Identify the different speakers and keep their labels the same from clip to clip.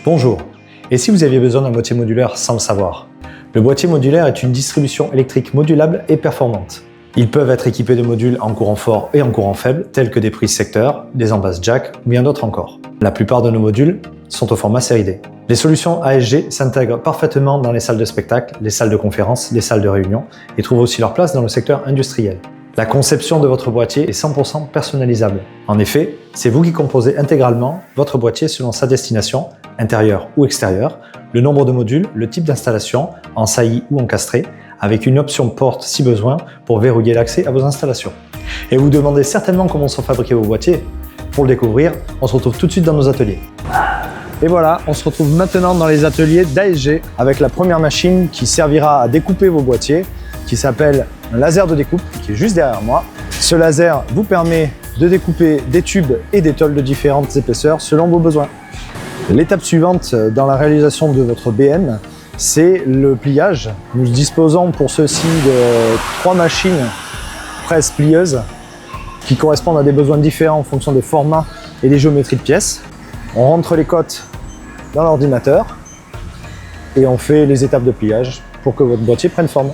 Speaker 1: Bonjour, et si vous aviez besoin d'un boîtier modulaire sans le savoir? Le boîtier modulaire est une distribution électrique modulable et performante. Ils peuvent être équipés de modules en courant fort et en courant faible, tels que des prises secteurs, des embases jack ou bien d'autres encore. La plupart de nos modules sont au format série D. Les solutions ASG s'intègrent parfaitement dans les salles de spectacle, les salles de conférence, les salles de réunion et trouvent aussi leur place dans le secteur industriel. La conception de votre boîtier est 100% personnalisable. En effet, c'est vous qui composez intégralement votre boîtier selon sa destination, intérieure ou extérieure, le nombre de modules, le type d'installation, en saillie ou encastré, avec une option porte si besoin pour verrouiller l'accès à vos installations. Et vous vous demandez certainement comment sont fabriqués vos boîtiers. Pour le découvrir, on se retrouve tout de suite dans nos ateliers. Et voilà, on se retrouve maintenant dans les ateliers d'ASG avec la première machine qui servira à découper vos boîtiers, qui s'appelle un laser de découpe, qui est juste derrière moi. Ce laser vous permet de découper des tubes et des tôles de différentes épaisseurs selon vos besoins. L'étape suivante dans la réalisation de votre BM, c'est le pliage. Nous disposons pour ceci de 3 machines presse plieuses qui correspondent à des besoins différents en fonction des formats et des géométries de pièces. On rentre les cotes dans l'ordinateur et on fait les étapes de pliage pour que votre boîtier prenne forme.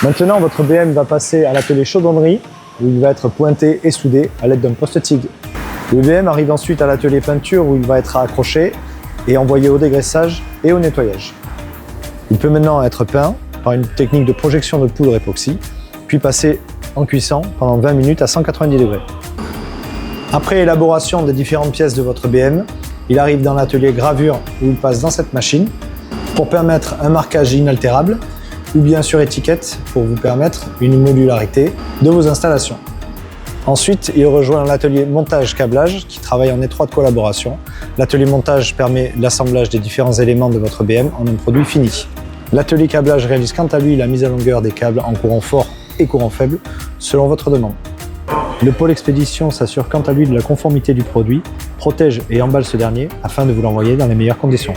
Speaker 1: Maintenant, votre BM va passer à l'atelier chaudronnerie où il va être pointé et soudé à l'aide d'un poste TIG. Le BM arrive ensuite à l'atelier peinture où il va être accroché et envoyé au dégraissage et au nettoyage. Il peut maintenant être peint par une technique de projection de poudre époxy, puis passer en cuisson pendant 20 minutes à 190 degrés. Après élaboration des différentes pièces de votre BM, il arrive dans l'atelier gravure où il passe dans cette machine pour permettre un marquage inaltérable ou bien sur étiquette pour vous permettre une modularité de vos installations. Ensuite, il rejoint l'atelier montage-câblage qui travaille en étroite collaboration. L'atelier montage permet l'assemblage des différents éléments de votre BM en un produit fini. L'atelier câblage réalise quant à lui la mise à longueur des câbles en courant fort et courant faible selon votre demande. Le pôle expédition s'assure quant à lui de la conformité du produit, protège et emballe ce dernier afin de vous l'envoyer dans les meilleures conditions.